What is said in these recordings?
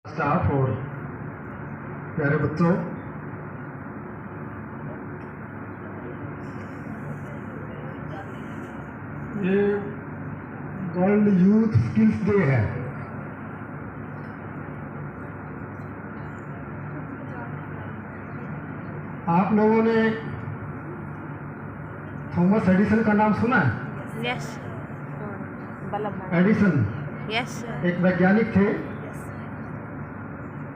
Staff और प्यारे बच्चों, ये वर्ल्ड यूथ स्किल्स डे है। आप लोगों ने थॉमस एडिसन का नाम सुना है? यस। एडिसन यस एक वैज्ञानिक थे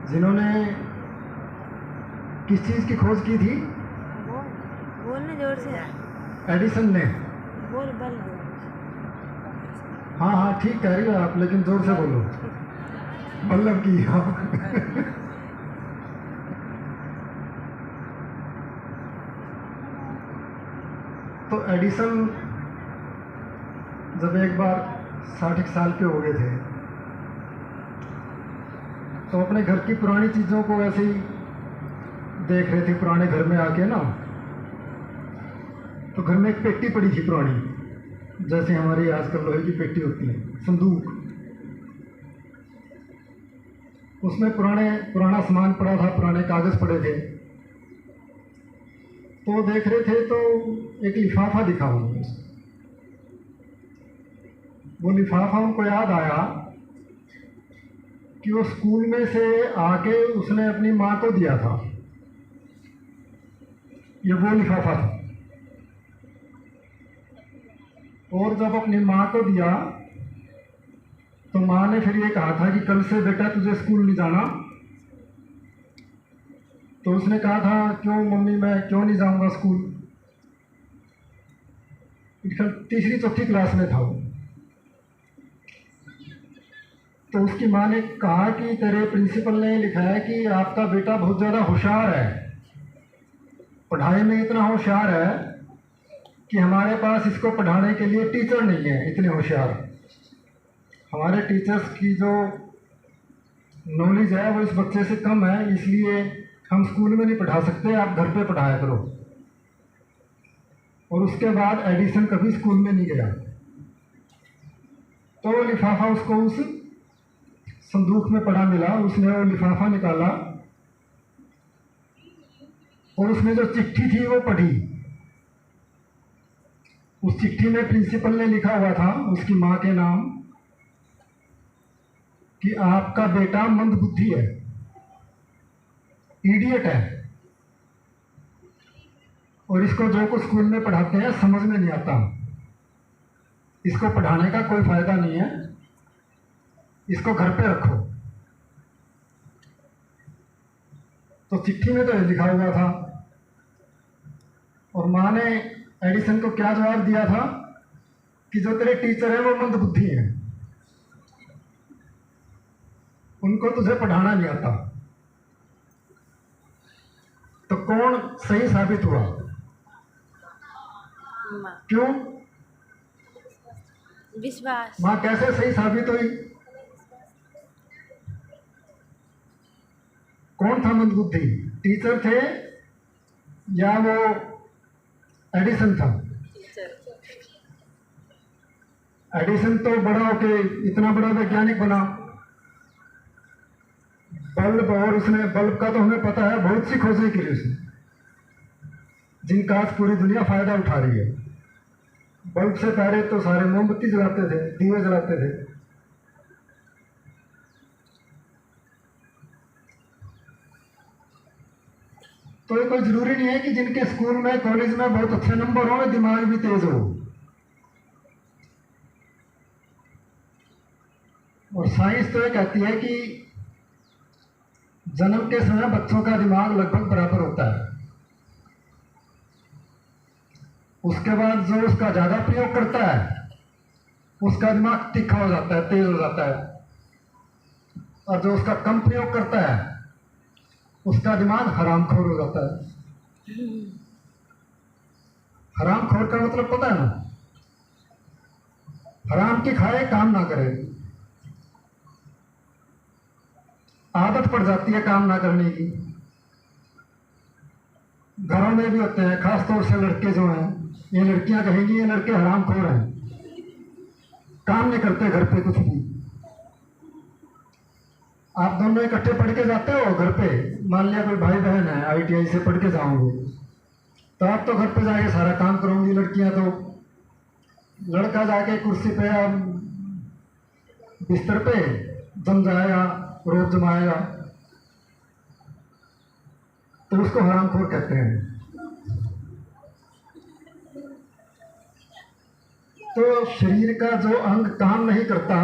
जिन्होंने किस चीज़ की खोज की थी? बोल ना जोर से। एडिसन ने। बोल बल। हाँ हाँ ठीक कह रही हो आप, लेकिन जोर से बोलो। बल्लभ की। हाँ। तो एडिसन जब एक बार 60 साल के हो गए थे तो अपने घर की पुरानी चीज़ों को ऐसे ही देख रहे थे। पुराने घर में आके ना, तो घर में एक पेटी पड़ी थी पुरानी, जैसे हमारी आजकल लोहे की पेटी होती है, संदूक। उसमें पुराना सामान पड़ा था, पुराने कागज़ पड़े थे। तो देख रहे थे तो एक लिफाफा दिखा उनको। वो लिफाफा उनको याद आया कि वो स्कूल में से आके उसने अपनी माँ को दिया था। ये वो लिफाफा था। और जब अपनी माँ को दिया तो माँ ने फिर ये कहा था कि कल से बेटा तुझे स्कूल नहीं जाना। तो उसने कहा था, क्यों मम्मी, मैं क्यों नहीं जाऊंगा स्कूल? तीसरी चौथी क्लास में था वो। तो उसकी माँ ने कहा कि तेरे प्रिंसिपल ने लिखा है कि आपका बेटा बहुत ज़्यादा होशियार है, पढ़ाई में इतना होशियार है कि हमारे पास इसको पढ़ाने के लिए टीचर नहीं है इतने होशियार। हमारे टीचर्स की जो नॉलेज है वो इस बच्चे से कम है, इसलिए हम स्कूल में नहीं पढ़ा सकते, आप घर पे पढ़ाया करो। और उसके बाद एडिसन कभी स्कूल में नहीं गया। तो लिफाफा उसको उस संदूक में पड़ा मिला। उसने वो लिफाफा निकाला और उसमें जो चिट्ठी थी वो पढ़ी। उस चिट्ठी में प्रिंसिपल ने लिखा हुआ था उसकी माँ के नाम कि आपका बेटा मंदबुद्धि है, इडियट है, और इसको जो कुछ स्कूल में पढ़ाते हैं समझ में नहीं आता, इसको पढ़ाने का कोई फायदा नहीं है, इसको घर पे रखो। तो चिट्ठी में तो ये लिखा हुआ था। और माँ ने एडिसन को क्या जवाब दिया था कि जो तेरे टीचर हैं वो मंदबुद्धि हैं, उनको तुझे पढ़ाना नहीं आता। तो कौन सही साबित हुआ? क्यों? विश्वास। माँ कैसे सही साबित हुई? कौन था मंदबुद्धि? टीचर थे या वो एडिसन था? एडिसन तो बड़ा होके इतना बड़ा वैज्ञानिक बना, बल्ब, और उसने बल्ब का तो हमें पता है बहुत सी खोजें की उसने, जिनका आज पूरी दुनिया फायदा उठा रही है। बल्ब से पहले तो सारे मोमबत्ती जलाते थे, दिए जलाते थे। तो ये कोई जरूरी नहीं है कि जिनके स्कूल में कॉलेज में बहुत अच्छे नंबर हो, दिमाग भी तेज हो। और साइंस तो ये कहती है कि जन्म के समय बच्चों का दिमाग लगभग बराबर होता है। उसके बाद जो उसका ज्यादा प्रयोग करता है उसका दिमाग तीखा हो जाता है, तेज हो जाता है। और जो उसका कम प्रयोग करता है उसका दिमाग हरामखोर हो जाता है। हरामखोर का मतलब पता है ना? हराम की खाए, काम ना करे, आदत पड़ जाती है काम ना करने की। घरों में भी होते हैं, खासतौर से लड़के जो हैं, ये लड़कियां कहेंगी ये लड़के हरामखोर हैं, काम नहीं करते घर पे कुछ भी। आप दोनों इकट्ठे पढ़ के जाते हो घर पे, मान लिया कोई भाई बहन है आईटीआई से पढ़ के जाओगे, तो आप तो घर पे जाके सारा काम करोगी, लड़कियां तो, लड़का जाके कुर्सी पे या बिस्तर पे जम जाएगा, रोज जमाएगा, तो उसको हरामखोर कहते हैं। तो शरीर का जो अंग काम नहीं करता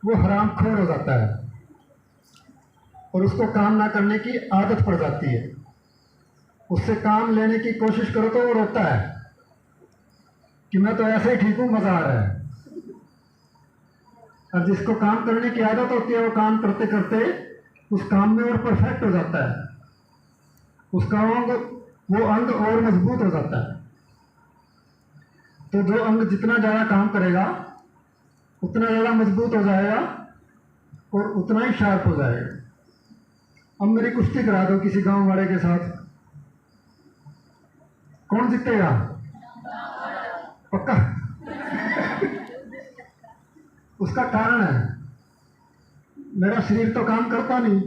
वो हरामखोर हो जाता है और उसको काम ना करने की आदत पड़ जाती है। उससे काम लेने की कोशिश करो तो वो रोता है कि मैं तो ऐसे ही ठीक हूँ, मजा आ रहा है। और जिसको काम करने की आदत होती है वो काम करते करते उस काम में और परफेक्ट हो जाता है, उसका वो अंग और मजबूत हो जाता है। तो जो अंग जितना ज़्यादा काम करेगा उतना ज़्यादा मजबूत हो जाएगा और उतना ही शार्प हो जाएगा। अब मेरी कुश्ती करा दो किसी गांव वाले के साथ, कौन जीतेगा? पक्का? उसका कारण है मेरा शरीर तो काम करता नहीं।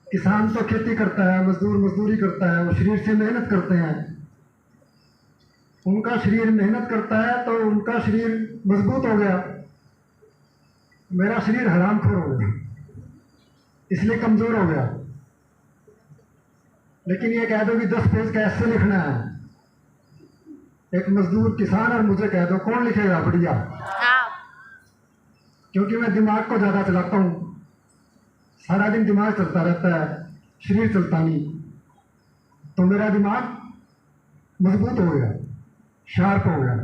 किसान तो खेती करता है, मजदूर मजदूरी करता है, वो शरीर से मेहनत करते हैं, उनका शरीर मेहनत करता है तो उनका शरीर मजबूत हो गया, मेरा शरीर हरामखोर हो गया, इसलिए कमजोर हो गया। लेकिन ये कह दो कि 10 पेज कैसे लिखना है, एक मजदूर किसान और मुझे कह दो, कौन लिखेगा बढ़िया? क्योंकि मैं दिमाग को ज्यादा चलाता हूँ, सारा दिन दिमाग चलता रहता है, शरीर चलता नहीं, तो मेरा दिमाग मजबूत हो गया, शार्प हो गया।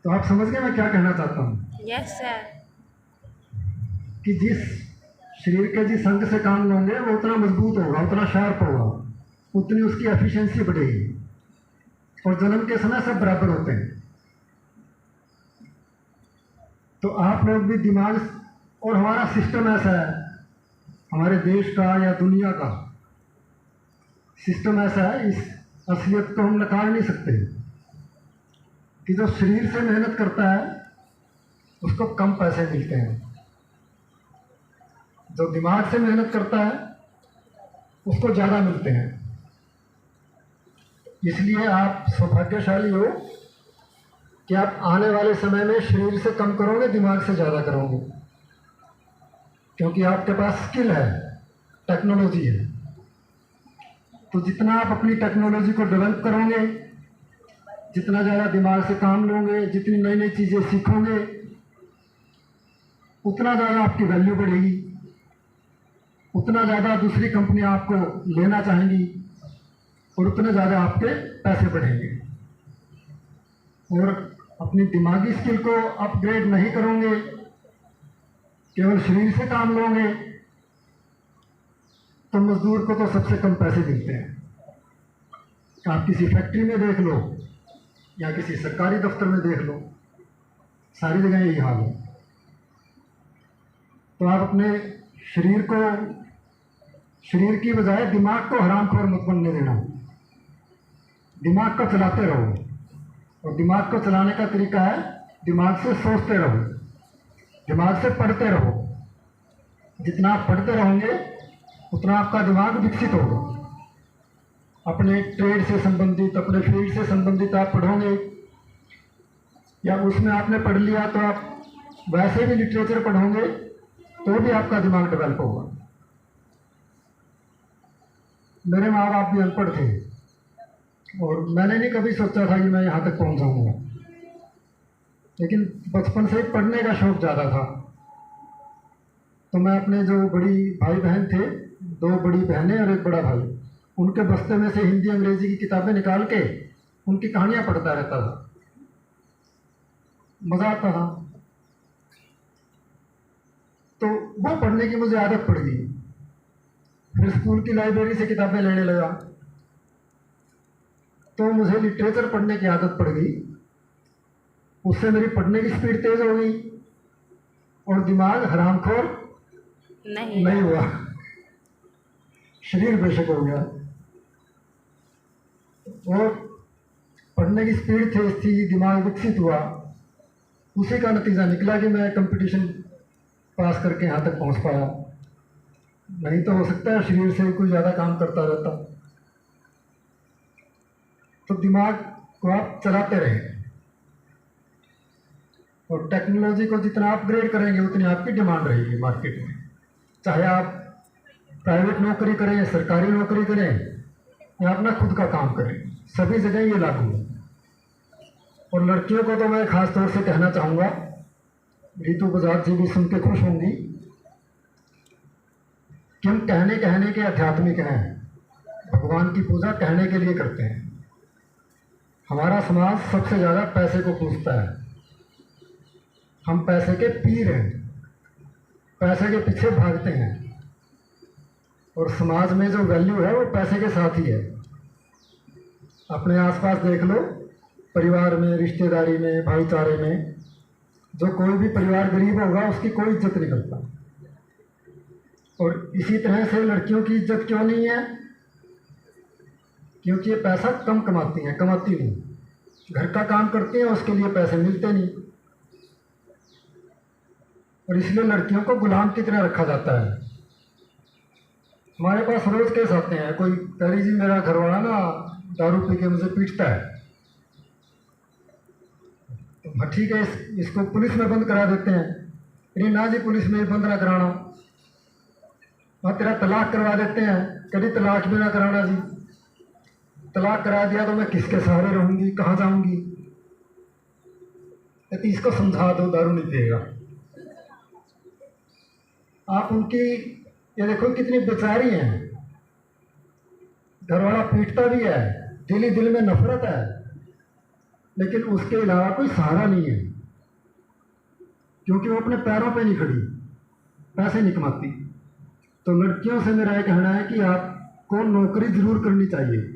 तो आप समझ गए मैं क्या कहना चाहता हूँ? Yes sir. कि जिस शरीर के जिस अंग से काम लोगे वो उतना मजबूत होगा, उतना शार्प होगा, उतनी उसकी एफिशिएंसी बढ़ेगी। और जन्म के समय सब बराबर होते हैं। तो आप लोग भी दिमाग, और हमारा सिस्टम ऐसा है, हमारे देश का या दुनिया का सिस्टम ऐसा है, इस असलियत को हम नकार नहीं सकते कि जो शरीर से मेहनत करता है उसको कम पैसे मिलते हैं, जो दिमाग से मेहनत करता है उसको ज़्यादा मिलते हैं। इसलिए आप सौभाग्यशाली हो कि आप आने वाले समय में शरीर से कम करोगे, दिमाग से ज़्यादा करोगे, क्योंकि आपके पास स्किल है, टेक्नोलॉजी है। तो जितना आप अपनी टेक्नोलॉजी को डेवलप करोगे, जितना ज़्यादा दिमाग से काम लोगे, जितनी नई नई चीज़ें सीखोगे, उतना ज़्यादा आपकी वैल्यू बढ़ेगी, उतना ज़्यादा दूसरी कंपनियां आपको लेना चाहेंगी और उतने ज़्यादा आपके पैसे बढ़ेंगे। और अपनी दिमागी स्किल को अपग्रेड नहीं करोगे, केवल शरीर से काम लोगे, तो मजदूर को तो सबसे कम पैसे मिलते हैं। आप किसी फैक्ट्री में देख लो या किसी सरकारी दफ्तर में देख लो, सारी जगह यही हाल है। तो आप अपने शरीर की बजाय दिमाग को हरामखोर मत बनने देना, दिमाग को चलाते रहो। और दिमाग को चलाने का तरीका है दिमाग से सोचते रहो, दिमाग से पढ़ते रहो। जितना आप पढ़ते रहोगे उतना आपका दिमाग विकसित होगा। अपने ट्रेड से संबंधित, अपने फील्ड से संबंधित आप पढ़ोगे, या उसमें आपने पढ़ लिया तो आप वैसे भी लिटरेचर पढ़ोगे तो भी आपका दिमाग डेवलप होगा। मेरे माँ बाप भी अनपढ़ थे और मैंने नहीं कभी सोचा था कि मैं यहाँ तक पहुँच जाऊँगा, लेकिन बचपन से ही पढ़ने का शौक ज़्यादा था। तो मैं अपने जो बड़ी भाई बहन थे, 2 बड़ी बहनें और 1 बड़ा भाई, उनके बस्ते में से हिंदी अंग्रेजी की किताबें निकाल के उनकी कहानियाँ पढ़ता रहता था, मज़ा आता था। तो वो पढ़ने की मुझे आदत पड़ गई। फिर स्कूल की लाइब्रेरी से किताबें लेने लगा तो मुझे लिटरेचर पढ़ने की आदत पड़ गई। उससे मेरी पढ़ने की स्पीड तेज हो गई और दिमाग हरामखोर नहीं हुआ, शरीर बेशक हो गया। और पढ़ने की स्पीड तेज थी, दिमाग विकसित हुआ, उसी का नतीजा निकला कि मैं कंपटीशन पास करके यहाँ तक पहुँच पाया। नहीं तो हो सकता है शरीर से कोई ज़्यादा काम करता रहता। तो दिमाग को आप चलाते रहें, और टेक्नोलॉजी को जितना अपग्रेड करेंगे उतनी आपकी डिमांड रहेगी मार्केट में। चाहे आप प्राइवेट नौकरी करें, सरकारी नौकरी करें, या अपना खुद का काम करें, सभी जगह ये लागू है। और लड़कियों को तो मैं ख़ास तौर से कहना चाहूँगा, रितु बजाज जी भी सुन के खुश होंगी, कि हम कहने के आध्यात्मिक हैं। भगवान की पूजा कहने के लिए करते हैं। हमारा समाज सबसे ज़्यादा पैसे को पूजता है। हम पैसे के पीर हैं, पैसे के पीछे भागते हैं, और समाज में जो वैल्यू है वो पैसे के साथ ही है। अपने आसपास देख लो, परिवार में, रिश्तेदारी में, भाईचारे में, जो कोई भी परिवार गरीब होगा उसकी कोई इज्जत नहीं करता। और इसी तरह से लड़कियों की इज्जत क्यों नहीं है? क्योंकि ये पैसा कम कमाती नहीं। घर का काम करती हैं, उसके लिए पैसे मिलते नहीं, और इसलिए लड़कियों को गुलाम की तरह रखा जाता है। हमारे पास रोज केस आते हैं, कोई कह रही जी मेरा घरवाला ना दारू पी के मुझे पीटता है, तो ठीक है इसको पुलिस में बंद करा देते हैं। अरे ना जी, पुलिस में बंद ना कराना, और तेरा तलाक करवा देते हैं। कभी तलाक भी ना कराना जी, तलाक करा दिया तो मैं किसके सहारे रहूंगी, कहाँ जाऊंगी? तो इसको समझा दो, दारू नहीं पिएगा। आप उनकी ये देखो कितनी बेचारी हैं। घरवाला पीटता भी है, दिल में नफरत है, लेकिन उसके अलावा कोई सहारा नहीं है, क्योंकि वो अपने पैरों पे नहीं खड़ी, पैसे नहीं कमाती। तो लड़कियों से मेरा ये कहना है कि आपको नौकरी जरूर करनी चाहिए।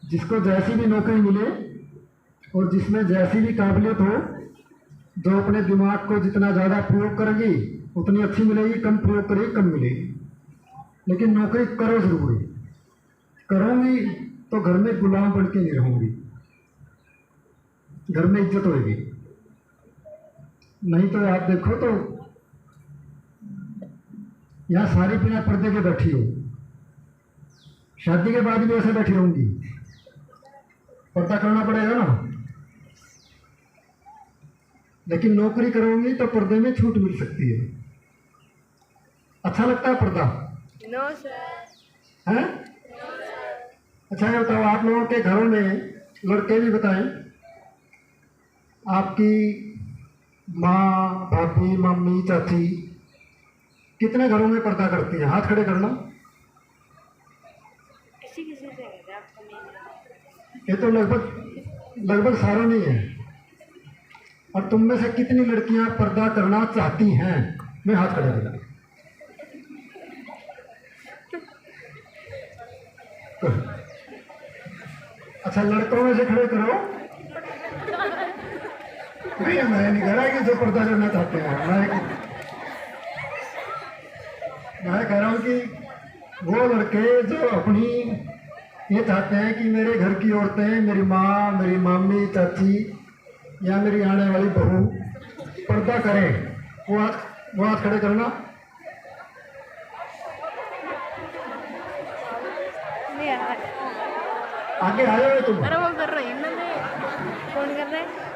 जिसको जैसी भी नौकरी मिले और जिसमें जैसी भी काबिलियत हो, जो अपने दिमाग को जितना ज़्यादा प्रयोग करेगी उतनी अच्छी मिलेगी, कम प्रयोग करेगी कम मिलेगी। लेकिन नौकरी करो जरूर। करूँगी तो घर में गुलाम बन के नहीं रहूँगी, घर में इज्जत होगी। नहीं तो आप देखो तो यहाँ सारी बिना पर्दे के बैठी हो, शादी के बाद भी ऐसे बैठी रहूंगी, पर्दा करना पड़ेगा ना। लेकिन नौकरी करूंगी तो पर्दे में छूट मिल सकती है। अच्छा लगता है पर्दा? No sir. हैं? अच्छा ये बताओ, आप लोगों के घरों में, लड़के भी बताएं, आपकी माँ, भाभी, मम्मी, चाची कितने घरों में पर्दा करती हैं? हाथ खड़े करना। किसी किसी से है, आपको नहीं। ये तो लगभग सारों नहीं है। और तुम में से कितनी लड़कियां पर्दा करना चाहती हैं? मैं हाथ खड़े करूंगा। अच्छा लड़कों में से खड़े करो। नहीं, मैं नहीं कह रहा कि जो पर्दा करना चाहते हैं, मैं कह रहा हूँ कि वो लड़के जो अपनी ये चाहते हैं कि मेरे घर की औरतें, मेरी माँ, मेरी मामी, चाची या मेरी आने वाली बहू पर्दा करें, वो हाथ खड़े करना। नहीं यार, आगे आ जाओ तुम। अरे वो कर रही है ना, कौन कर रहा है?